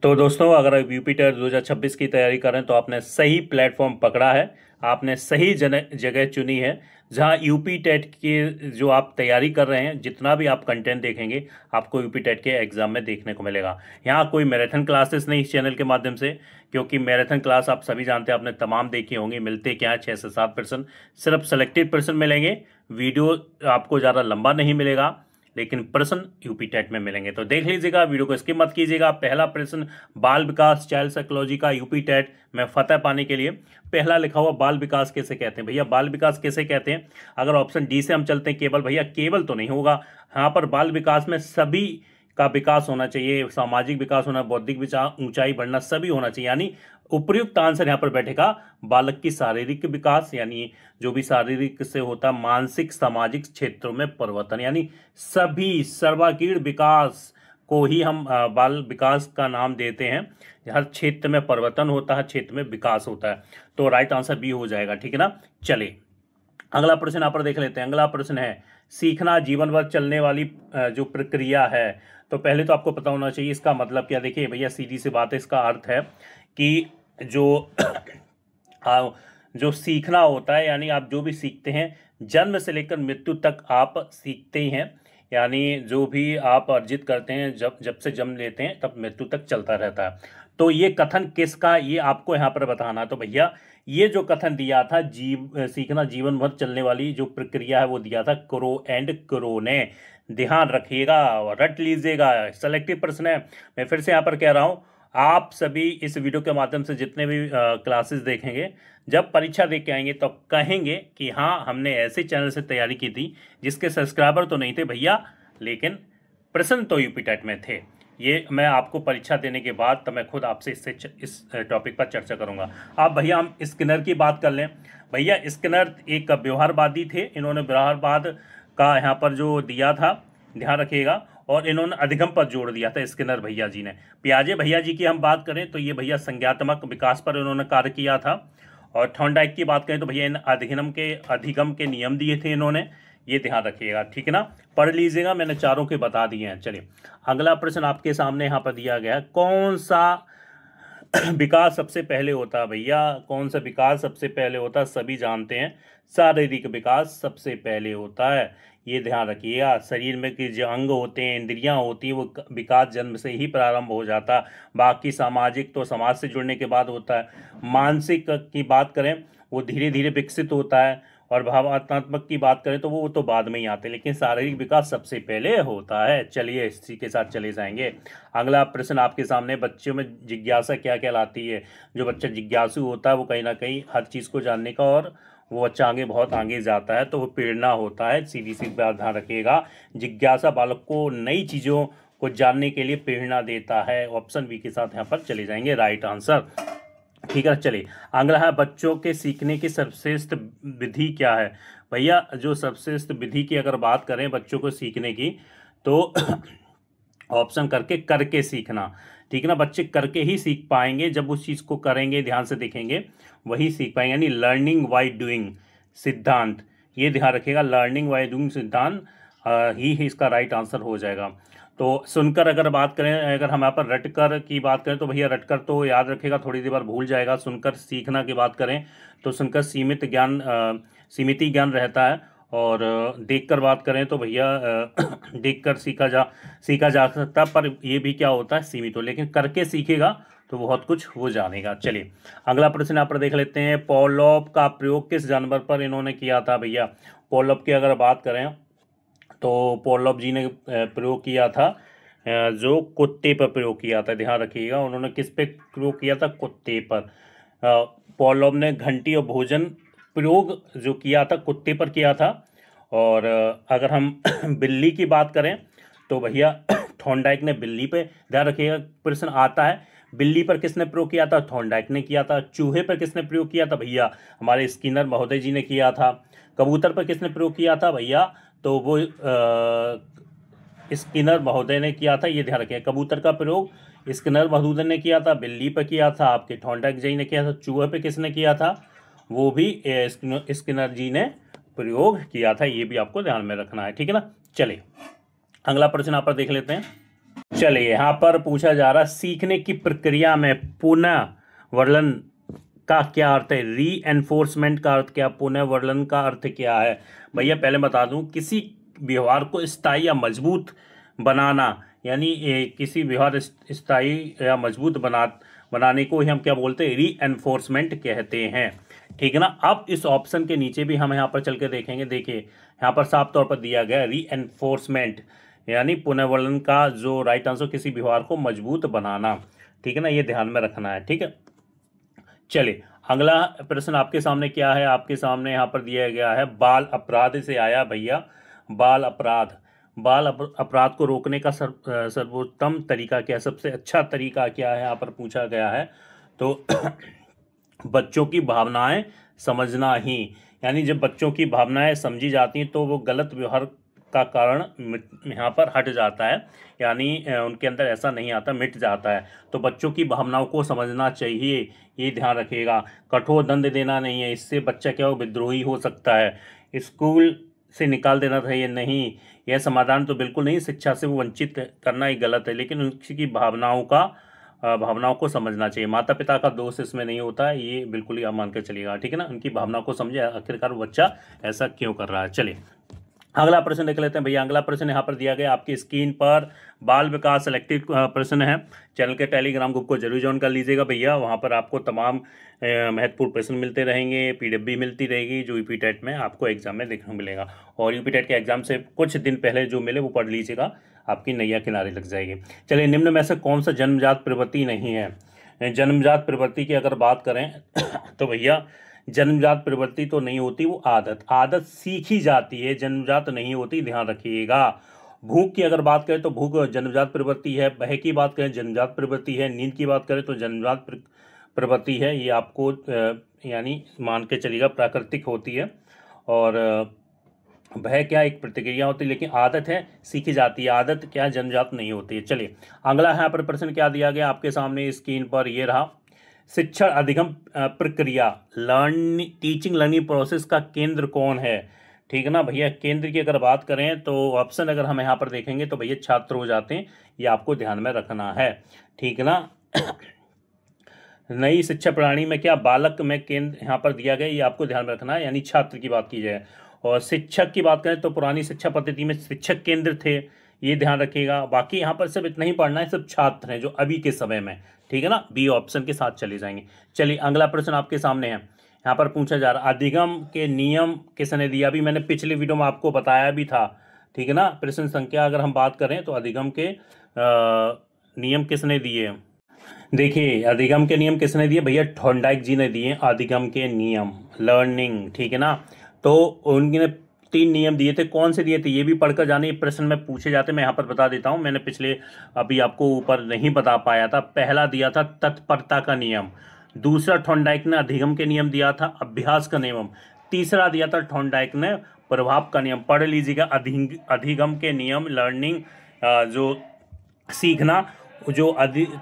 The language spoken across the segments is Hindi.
तो दोस्तों, अगर आप यूपी टेट 2026 की तैयारी कर रहे हैं तो आपने सही प्लेटफॉर्म पकड़ा है। आपने सही जगह चुनी है। जहां यूपी टेट की जो आप तैयारी कर रहे हैं, जितना भी आप कंटेंट देखेंगे आपको यूपी टेट के एग्जाम में देखने को मिलेगा। यहाँ कोई मैराथन क्लासेस नहीं इस चैनल के माध्यम से, क्योंकि मैराथन क्लास आप सभी जानते हैं, आपने तमाम देखी होंगी। मिलते क्या है, 6 से 7%, सिर्फ सेलेक्टेड पर्सन मिलेंगे। वीडियो आपको ज़्यादा लंबा नहीं मिलेगा, लेकिन प्रश्न यूपी टेट में मिलेंगे। तो देख लीजिएगा, वीडियो को स्किप मत कीजिएगा। पहला प्रश्न, बाल विकास चाइल्ड साइकोलॉजी का यूपी टेट में फतह पाने के लिए पहला लिखा हुआ, बाल विकास कैसे कहते हैं। भैया बाल विकास कैसे कहते हैं, अगर ऑप्शन डी से हम चलते हैं केवल, भैया केवल तो नहीं होगा। यहाँ पर बाल विकास में सभी का विकास होना चाहिए, सामाजिक विकास होना, बौद्धिक विचार, ऊंचाई बढ़ना, सभी होना चाहिए। यानी उपयुक्त आंसर यहाँ पर बैठेगा बालक की शारीरिक विकास, यानी जो भी शारीरिक से होता, मानसिक सामाजिक क्षेत्रों में परिवर्तन, यानी सभी सर्वांगीण विकास को ही हम बाल विकास का नाम देते हैं। हर क्षेत्र में परिवर्तन होता है, क्षेत्र में विकास होता है। तो राइट आंसर बी हो जाएगा, ठीक है ना। चलिए अगला प्रश्न यहाँ पर देख लेते हैं। अगला प्रश्न है, सीखना जीवन भर चलने वाली जो प्रक्रिया है। तो पहले तो आपको पता होना चाहिए इसका मतलब क्या। देखिए भैया, सीधी सी बात है, इसका अर्थ है कि जो जो सीखना होता है, यानी आप जो भी सीखते हैं जन्म से लेकर मृत्यु तक आप सीखते ही हैं। यानी जो भी आप अर्जित करते हैं, जब जब से जन्म लेते हैं तब मृत्यु तक चलता रहता है। तो ये कथन किसका, ये आपको यहाँ पर बताना। तो भैया ये जो कथन दिया था, सीखना जीवन भर चलने वाली जो प्रक्रिया है, वो दिया था क्रो एंड क्रो ने। ध्यान रखिएगा, रट लीजिएगा, सेलेक्टिव प्रश्न है। मैं फिर से यहाँ पर कह रहा हूँ, आप सभी इस वीडियो के माध्यम से जितने भी क्लासेस देखेंगे, जब परीक्षा दे के आएंगे तो कहेंगे कि हाँ, हमने ऐसे चैनल से तैयारी की थी जिसके सब्सक्राइबर तो नहीं थे भैया, लेकिन प्रश्न तो यूपी टेट में थे। ये मैं आपको परीक्षा देने के बाद तब मैं खुद आपसे इस टॉपिक पर चर्चा करूंगा। अब भैया हम स्किनर की बात कर लें। भैया स्किनर एक व्यवहारवादी थे। इन्होंने व्यवहारवाद का यहाँ पर जो दिया था, ध्यान रखिएगा, और इन्होंने अधिगम पर जोड़ दिया था स्किनर भैया जी ने। पियाजे भैया जी की हम बात करें तो ये भैया संज्ञात्मक विकास पर इन्होंने कार्य किया था। और थॉर्नडाइक की बात करें तो भैया इन अधिगम के नियम दिए थे इन्होंने। ये ध्यान रखिएगा, ठीक है ना। पढ़ लीजिएगा, मैंने चारों के बता दिए हैं। चलिए अगला प्रश्न आपके सामने यहाँ पर दिया गया है, कौन सा विकास सबसे पहले होता है। भैया कौन सा विकास सबसे पहले होता है, सभी जानते हैं शारीरिक विकास सबसे पहले होता है। ये ध्यान रखिएगा, शरीर में के जो अंग होते हैं, इंद्रियां होती हैं, वो विकास जन्म से ही प्रारंभ हो जाता है। बाकी सामाजिक तो समाज से जुड़ने के बाद होता है। मानसिक की बात करें वो धीरे धीरे विकसित होता है, और भावनात्मक की बात करें तो वो तो बाद में ही आते हैं, लेकिन शारीरिक विकास सबसे पहले होता है। चलिए इसी के साथ चले जाएंगे। अगला प्रश्न आपके सामने, बच्चों में जिज्ञासा क्या कहलाती है। जो बच्चा जिज्ञासु होता है वो कहीं ना कहीं हर चीज़ को जानने का, और वो बच्चा आगे बहुत आगे जाता है, तो वो प्रेरणा होता है। सीधी सी बात ध्यान रखिएगा, जिज्ञासा बालक को नई चीज़ों को जानने के लिए प्रेरणा देता है। ऑप्शन बी के साथ यहाँ पर चले जाएंगे, राइट आंसर, ठीक है। चलिए अगला है, बच्चों के सीखने की सर्वश्रेष्ठ विधि क्या है। भैया जो सर्वश्रेष्ठ विधि की अगर बात करें बच्चों को सीखने की, तो ऑप्शन करके सीखना, ठीक है ना। बच्चे करके ही सीख पाएंगे, जब उस चीज़ को करेंगे, ध्यान से देखेंगे, वही सीख पाएंगे। यानी लर्निंग बाय डूइंग सिद्धांत, ये ध्यान रखिएगा, लर्निंग बाय डूइंग सिद्धांत ही इसका राइट आंसर हो जाएगा। तो सुनकर अगर बात करें, अगर हम यहाँ पर रटकर की बात करें तो भैया रटकर तो याद रखेगा, थोड़ी देर बाद भूल जाएगा। सुनकर सीखना की बात करें तो सुनकर सीमित ज्ञान रहता है। और देखकर बात करें तो भैया देखकर सीखा जा सकता, पर ये भी क्या होता है, सीमित हो। लेकिन करके सीखेगा तो बहुत कुछ वो जानेगा। चलिए अगला प्रश्न यहाँ पर देख लेते हैं, पॉवलोव का प्रयोग किस जानवर पर इन्होंने किया था। भैया पॉवलोव की अगर बात करें तो पॉवलोव जी ने प्रयोग किया था, जो कुत्ते पर प्रयोग किया था। ध्यान रखिएगा, उन्होंने किस पे प्रयोग किया था, कुत्ते पर। पॉवलोव ने घंटी और भोजन प्रयोग जो किया था कुत्ते पर किया था। और अगर हम बिल्ली की बात करें तो भैया थॉर्नडाइक ने बिल्ली पे, ध्यान रखिएगा प्रश्न आता है, बिल्ली पर किसने प्रयोग किया था, थॉर्नडाइक ने किया था। चूहे पर किसने प्रयोग किया था, भैया हमारे स्किनर महोदय जी ने किया था। कबूतर पर किसने प्रयोग किया था, भैया तो वो स्किनर महोदय ने किया था। ये ध्यान रखें, कबूतर का प्रयोग स्किनर महोदय ने किया था, बिल्ली पर किया था आपके थॉर्नडाइक जी ने किया था। चूहे पे किसने किया था, वो भी स्किनर जी ने प्रयोग किया था। ये भी आपको ध्यान में रखना है, ठीक है ना। चलिए अगला प्रश्न आप पर देख लेते हैं। चलिए, यहाँ पर पूछा जा रहा है सीखने की प्रक्रिया में पुनः वर्णन का क्या अर्थ है। री एनफोर्समेंट का अर्थ क्या, पुनः वर्णन का अर्थ क्या है। भैया पहले बता दूं, किसी व्यवहार को स्थायी या मजबूत बनाना, यानी किसी व्यवहार स्थायी या मजबूत बनाने को ही हम क्या बोलते हैं, री एनफोर्समेंट कहते हैं। ठीक है ना। अब इस ऑप्शन के नीचे भी हम यहाँ पर चल के देखेंगे। देखिए यहाँ पर साफ तौर पर दिया गया री एनफोर्समेंट, यानी पुनर्वर्णन का जो राइट आंसर, किसी व्यवहार को मजबूत बनाना। ठीक है ना, ये ध्यान में रखना है। ठीक है, चलिए अगला प्रश्न आपके सामने क्या है। आपके सामने यहाँ पर दिया गया है बाल अपराध से आया भैया। बाल अपराध को रोकने का सर्वोत्तम तरीका क्या है, सबसे अच्छा तरीका क्या है, यहाँ पर पूछा गया है। तो बच्चों की भावनाएं समझना ही, यानी जब बच्चों की भावनाएं समझी जाती हैं तो वो गलत व्यवहार का कारण यहाँ पर हट जाता है, यानी उनके अंदर ऐसा नहीं आता, मिट जाता है। तो बच्चों की भावनाओं को समझना चाहिए, ये ध्यान रखिएगा। कठोर दंड देना नहीं है, इससे बच्चा क्या हो, विद्रोही हो सकता है। स्कूल से निकाल देना चाहिए, नहीं, यह समाधान तो बिल्कुल नहीं। शिक्षा से वो वंचित करना ही गलत है, लेकिन उसकी भावनाओं को समझना चाहिए। माता पिता का दोष इसमें नहीं होता है, ये बिल्कुल ही आप मान के चलिएगा। ठीक है ना, उनकी भावनाओं को समझे, आखिरकार बच्चा ऐसा क्यों कर रहा है। चलिए अगला प्रश्न देख लेते हैं भैया। अगला प्रश्न यहाँ पर दिया गया आपकी स्क्रीन पर, बाल विकास सेलेक्टेड प्रश्न है। चैनल के टेलीग्राम ग्रुप को जरूर ज्वाइन कर लीजिएगा भैया, वहाँ पर आपको तमाम महत्वपूर्ण प्रश्न मिलते रहेंगे, पीडीएफ भी मिलती रहेगी, जो यूपी टेट में आपको एग्जाम में देखने को मिलेगा। और यूपी टेट के एग्जाम से कुछ दिन पहले जो मिले वो पढ़ लीजिएगा, आपकी नैया किनारे लग जाएगी। चलिए, निम्न में से कौन सा जन्मजात प्रवृत्ति नहीं है। जन्मजात प्रवृत्ति की अगर बात करें तो भैया जन्मजात प्रवृत्ति तो नहीं होती, वो आदत सीखी जाती है, जन्मजात नहीं होती, ध्यान रखिएगा। भूख की अगर बात करें तो भूख जन्मजात प्रवृत्ति है। भय की बात करें जन्मजात प्रवृत्ति है। नींद की बात करें तो जन्मजात प्रवृत्ति है। ये आपको यानी मान के चलिएगा प्राकृतिक होती है। और भय क्या, एक प्रतिक्रिया होती है, लेकिन आदत है, सीखी जाती है। आदत क्या, जन्मजात नहीं होती है। चलिए अगला यहाँ पर प्रश्न क्या दिया गया आपके सामने स्क्रीन पर, ये रहा। शिक्षण अधिगम प्रक्रिया, टीचिंग लर्निंग प्रोसेस का केंद्र कौन है। ठीक है ना भैया, केंद्र की अगर बात करें तो ऑप्शन अगर हम यहाँ पर देखेंगे तो भैया छात्र हो जाते हैं, ये आपको ध्यान में रखना है। ठीक है ना। नई शिक्षा प्रणाली में क्या, बालक में केंद्र यहाँ पर दिया गया, ये आपको ध्यान में रखना है, यानी छात्र की बात की जाए। और शिक्षक की बात करें तो पुरानी शिक्षा पद्धति में शिक्षक केंद्र थे, ये ध्यान रखिएगा। बाकी यहाँ पर सिर्फ इतना ही पढ़ना है, सिर्फ छात्र हैं जो अभी के समय में। ठीक है ना, बी ऑप्शन के साथ चले जाएंगे। चलिए अगला प्रश्न आपके सामने है, यहाँ पर पूछा जा रहा अधिगम के नियम किसने दिया। अभी मैंने पिछले वीडियो में आपको बताया भी था। ठीक है ना, प्रश्न संख्या अगर हम बात करें तो अधिगम के नियम किसने दिए। देखिए अधिगम के नियम किसने दिए भैया, थॉर्नडाइक जी ने दिए अधिगम के नियम, लर्निंग। ठीक है ना, तो उनने 3 नियम दिए थे। कौन से दिए थे ये भी पढ़कर जाने, प्रश्न में पूछे जाते, मैं यहाँ पर बता देता हूँ। मैंने पिछले अभी आपको ऊपर नहीं बता पाया था। पहला दिया था तत्परता का नियम, दूसरा थॉर्नडाइक ने अधिगम के नियम दिया था, अभ्यास का नियम, तीसरा दिया था थॉर्नडाइक ने प्रभाव का नियम। पढ़ लीजिएगा अधिगम के नियम, लर्निंग, जो सीखना, जो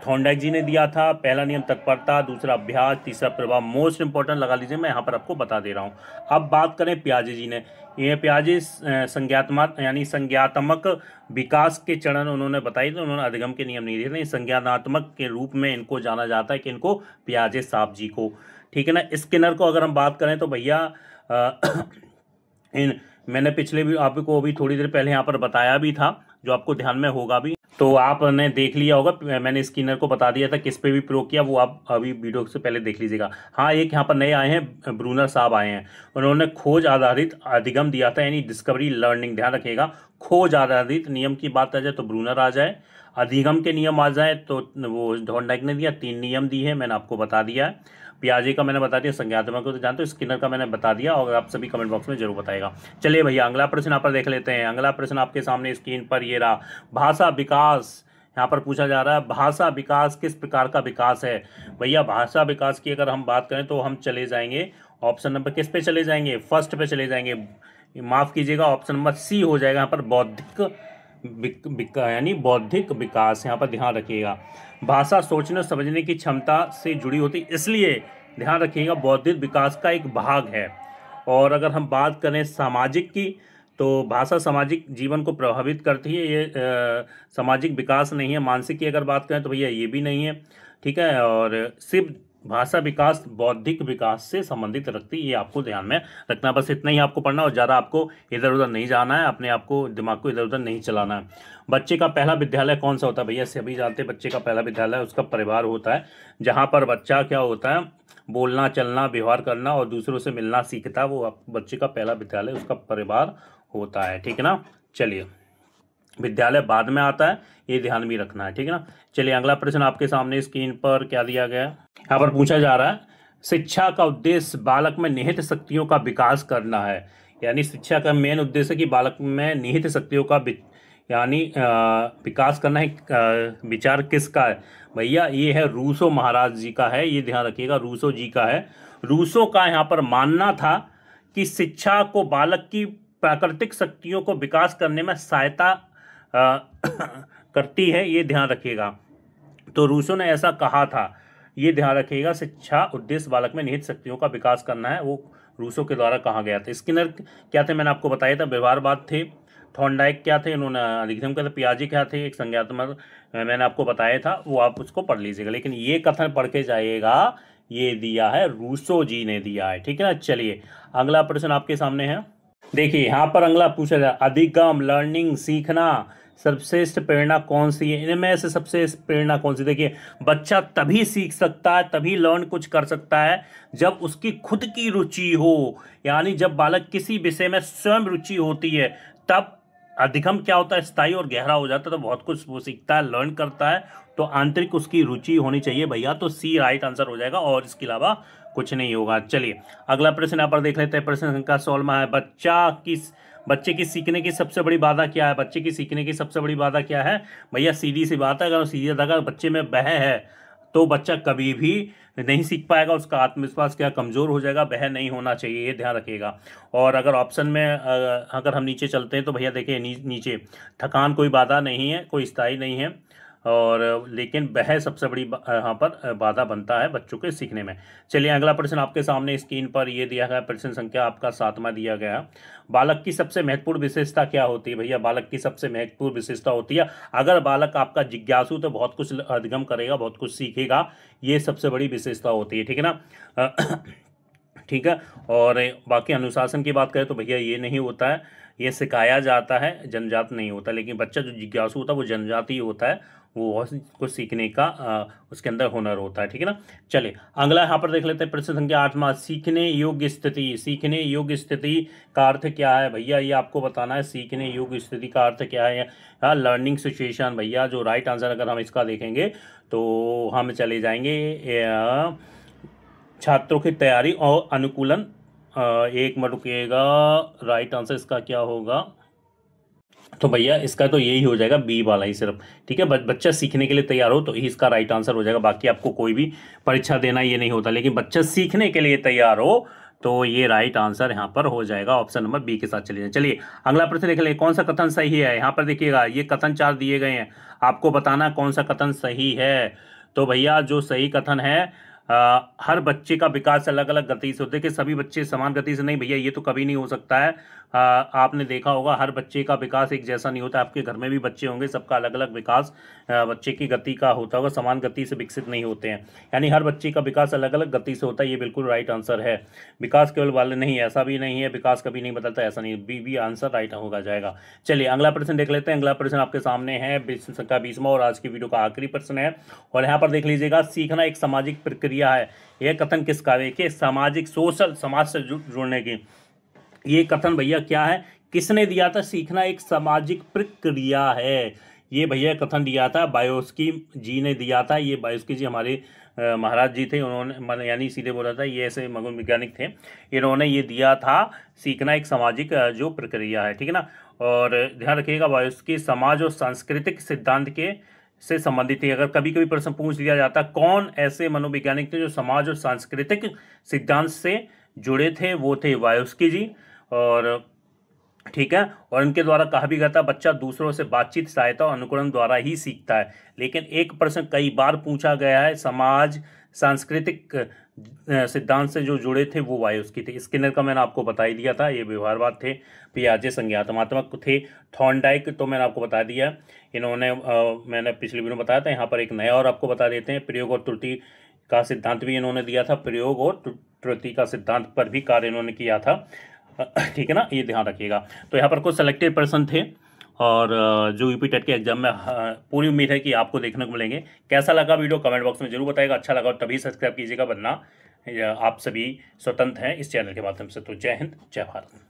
थॉर्नडाइक जी ने दिया था। पहला नियम तत्परता, दूसरा अभ्यास, तीसरा प्रभाव। मोस्ट इंपॉर्टेंट लगा लीजिए, मैं यहाँ पर आपको बता दे रहा हूँ। अब बात करें पियाजे जी ने, ये पियाजे संज्ञात्मक विकास के चरण उन्होंने बताई थे। उन्होंने अधिगम के नियम नहीं दिए थे, संज्ञानात्मक के रूप में इनको जाना जाता है कि इनको पियाजे साहब जी को। ठीक है ना। स्किनर को अगर हम बात करें तो भैया मैंने पिछले भी आपको अभी थोड़ी देर पहले यहाँ पर बताया भी था, जो आपको ध्यान में होगा भी, तो आपने देख लिया होगा। मैंने स्किनर को बता दिया था किस पे भी प्रयोग किया, वो आप अभी वीडियो से पहले देख लीजिएगा। हाँ, एक यहाँ पर नए आए हैं, ब्रूनर साहब आए हैं, उन्होंने खोज आधारित अधिगम दिया था, यानी डिस्कवरी लर्निंग। ध्यान रखिएगा, खोज आधारित नियम की बात आ जाए तो ब्रूनर आ जाए, अधिगम के नियम आ जाए तो वो थॉर्नडाइक ने दिया। 3 नियम दिए हैं, मैंने आपको बता दिया है। पियाजे का मैंने बता दिया, संज्ञात्मक को तो जानते हो, स्किनर का मैंने बता दिया, और आप सभी कमेंट बॉक्स में जरूर बताएगा। चलिए भैया अगला प्रश्न यहाँ पर देख लेते हैं। अगला प्रश्न आपके सामने स्क्रीन पर ये रहा, भाषा विकास। यहाँ पर पूछा जा रहा है भाषा विकास किस प्रकार का विकास है। भैया भाषा विकास की अगर हम बात करें तो हम चले जाएंगे ऑप्शन नंबर किस पे चले जाएंगे, फर्स्ट पे चले जाएंगे, माफ कीजिएगा, ऑप्शन नंबर सी हो जाएगा। यहाँ पर बौद्धिक यानी बौद्धिक विकास, यहाँ पर ध्यान रखिएगा। भाषा सोचने समझने की क्षमता से जुड़ी होती, इसलिए ध्यान रखिएगा बौद्धिक विकास का एक भाग है। और अगर हम बात करें सामाजिक की तो भाषा सामाजिक जीवन को प्रभावित करती है, ये सामाजिक विकास नहीं है। मानसिक की अगर बात करें तो भैया ये भी नहीं है, ठीक है। और सिर्फ भाषा विकास बौद्धिक विकास से संबंधित रखती है, ये आपको ध्यान में रखना। बस इतना ही आपको पढ़ना और ज़्यादा आपको इधर उधर नहीं जाना है, अपने आप को दिमाग को इधर उधर नहीं चलाना है। बच्चे का पहला विद्यालय कौन सा होता है भैया? सभी जानते हैं बच्चे का पहला विद्यालय उसका परिवार होता है, जहाँ पर बच्चा क्या होता है, बोलना चलना व्यवहार करना और दूसरों से मिलना सीखता है। वो बच्चे का पहला विद्यालय उसका परिवार होता है, ठीक है ना। चलिए, विद्यालय बाद में आता है, ये ध्यान भी रखना है, ठीक है ना। चलिए, अगला प्रश्न आपके सामने स्क्रीन पर क्या दिया गया है, यहाँ पर पूछा जा रहा है, शिक्षा का उद्देश्य बालक में निहित शक्तियों का विकास करना है। यानी शिक्षा का मेन उद्देश्य कि बालक में निहित शक्तियों का यानी विकास करना है। विचार किसका है भैया? ये है रूसो महाराज जी का है, ये ध्यान रखिएगा, रूसो जी का है। रूसो का यहाँ पर मानना था कि शिक्षा को बालक की प्राकृतिक शक्तियों को विकास करने में सहायता करती है, ये ध्यान रखिएगा। तो रूसो ने ऐसा कहा था, ये ध्यान रखिएगा। शिक्षा उद्देश्य बालक में निहित शक्तियों का विकास करना है, वो रूसो के द्वारा कहा गया था। स्किनर क्या थे मैंने आपको बताया था, व्यवहारवाद थे। थॉर्नडाइक क्या थे, इन्होंने अधिगम क्या थे। पियाजे क्या थे, एक संज्ञात्मक, मैंने आपको बताया था, वो आप उसको पढ़ लीजिएगा। लेकिन ये कथन पढ़ के जाइएगा, ये दिया है रूसो जी ने दिया है, ठीक है ना। चलिए, अगला प्रश्न आपके सामने है, देखिए यहाँ पर अगला पूछा जाए, अधिगम लर्निंग सीखना सर्वश्रेष्ठ प्रेरणा कौन सी है? इनमें से सबसे प्रेरणा कौन सी? देखिए, बच्चा तभी सीख सकता है, तभी लर्न कुछ कर सकता है जब उसकी खुद की रुचि हो। यानी जब बालक किसी विषय में स्वयं रुचि होती है, तब अधिगम क्या होता है, स्थायी और गहरा हो जाता है, तो बहुत कुछ वो सीखता है, लर्न करता है। तो आंतरिक उसकी रुचि होनी चाहिए भैया, तो सी राइट आंसर हो जाएगा, और इसके अलावा कुछ नहीं होगा। चलिए, अगला प्रश्न यहाँ पर देख लेते हैं, प्रश्न संख्या 16 है, बच्चे की सीखने की सबसे बड़ी बाधा क्या है? बच्चे की सीखने की सबसे बड़ी बाधा क्या है भैया? सीधी सी बात है, अगर सीधी अगर बच्चे में वह है तो बच्चा कभी भी नहीं सीख पाएगा, उसका आत्मविश्वास क्या कमज़ोर हो जाएगा, वह नहीं होना चाहिए, ये ध्यान रखिएगा। और अगर ऑप्शन में अगर हम नीचे चलते हैं तो भैया देखिए, नीचे थकान कोई बाधा नहीं है, कोई स्थायी नहीं है, और लेकिन वह सबसे बड़ी यहाँ पर बाधा बनता है बच्चों के सीखने में। चलिए, अगला प्रश्न आपके सामने स्क्रीन पर ये दिया गया, प्रश्न संख्या आपका 7वां दिया गया है, बालक की सबसे महत्वपूर्ण विशेषता क्या होती है भैया? बालक की सबसे महत्वपूर्ण विशेषता होती है, अगर बालक आपका जिज्ञासु तो बहुत कुछ अधिगम करेगा, बहुत कुछ सीखेगा, ये सबसे बड़ी विशेषता होती है, ठीक है ना। ठीक है। और बाकी अनुशासन की बात करें तो भैया ये नहीं होता है, ये सिखाया जाता है, जन्मजात नहीं होता। लेकिन बच्चा जो जिज्ञासु होता है वो जन्मजात ही होता है, वो बहुत कुछ सीखने का उसके अंदर हुनर होता है, ठीक है ना। चलिए, अगला यहाँ पर देख लेते हैं, प्रश्न संख्या 8वां, सीखने योग्य स्थिति। सीखने योग्य स्थिति का अर्थ क्या है भैया? ये आपको बताना है, सीखने योग्य स्थिति का अर्थ क्या है। लर्निंग सिचुएशन भैया, जो राइट आंसर अगर हम इसका देखेंगे तो हम चले जाएंगे छात्रों की तैयारी और अनुकूलन। एक मिनट रुकिएगा, राइट आंसर इसका क्या होगा? तो भैया इसका तो यही हो जाएगा, बी वाला ही सिर्फ, ठीक है। बच्चा सीखने के लिए तैयार हो तो ही इसका राइट आंसर हो जाएगा। बाकी आपको कोई भी परीक्षा देना ये नहीं होता, लेकिन बच्चा सीखने के लिए तैयार हो तो ये राइट आंसर यहाँ पर हो जाएगा, ऑप्शन नंबर बी के साथ चलिए। चलिए, अगला प्रश्न देख लें, कौन सा कथन सही है? यहाँ पर देखिएगा, ये कथन 4 दिए गए हैं, आपको बताना कौन सा कथन सही है। तो भैया जो सही कथन है, हर बच्चे का विकास अलग अलग गति से होता है, कि सभी बच्चे समान गति से नहीं भैया, ये तो कभी नहीं हो सकता है। आपने देखा होगा हर बच्चे का विकास एक जैसा नहीं होता, आपके घर में भी बच्चे होंगे, सबका अलग अलग विकास बच्चे की गति का होता होगा, समान गति से विकसित नहीं होते हैं। यानी हर बच्चे का विकास अलग अलग गति से होता है, ये बिल्कुल राइट आंसर है। विकास केवल वाले नहीं, ऐसा भी नहीं है, विकास कभी नहीं बदलता, ऐसा नहीं, बी आंसर राइट होगा जाएगा। चलिए, अगला प्रश्न देख लेते हैं। अगला प्रश्न आपके सामने है, प्रश्न संख्या 20वां और आज की वीडियो का आखिरी प्रश्न है। और यहाँ पर देख लीजिएगा, सीखना एक सामाजिक प्रक्रिया है, यह कथन किसका है? देखिए, सामाजिक, सोशल, समाज से जुड़ने की, ये कथन भैया क्या है, किसने दिया था? सीखना एक सामाजिक प्रक्रिया है, ये भैया कथन दिया था बायोस्की जी ने दिया था। ये बायोस्की जी हमारे महाराज जी थे, उन्होंने यानी सीधे बोला था, ये ऐसे मगन वैज्ञानिक थे, इन्होंने ये दिया था, सीखना एक सामाजिक जो प्रक्रिया है, ठीक है ना। और ध्यान रखिएगा, बायोस्की समाज और सांस्कृतिक सिद्धांत के से संबंधित है। अगर कभी कभी प्रश्न पूछ लिया जाता, कौन ऐसे मनोवैज्ञानिक थे जो समाज और सांस्कृतिक सिद्धांत से जुड़े थे, वो थे बायोस्की जी, और ठीक है। और इनके द्वारा कहा भी गया था, बच्चा दूसरों से बातचीत, सहायता और अनुकरण द्वारा ही सीखता है। लेकिन एक प्रश्न कई बार पूछा गया है, समाज सांस्कृतिक सिद्धांत से जो जुड़े थे वो वायोस्की थे। स्किनर का मैंने आपको बता ही दिया था, ये व्यवहारवाद थे। पियाजे संज्ञानात्मक थे। थॉर्नडाइक तो मैंने आपको बता दिया, इन्होंने मैंने पिछली वीडियो में बताया था। यहाँ पर एक नया और आपको बता देते हैं, प्रयोग और त्रुटि का सिद्धांत भी इन्होंने दिया था। प्रयोग और त्रुटि का सिद्धांत पर भी कार्य इन्होंने किया था, ठीक है ना, ये ध्यान रखिएगा। तो यहाँ पर कुछ सेलेक्टेड पर्सन थे, और जो यूपी टेट के एग्जाम में पूरी उम्मीद है कि आपको देखने को मिलेंगे। कैसा लगा वीडियो कमेंट बॉक्स में जरूर बताएगा। अच्छा लगा तभी सब्सक्राइब कीजिएगा, वरना आप सभी स्वतंत्र हैं इस चैनल के माध्यम से। तो जय हिंद, जय भारत।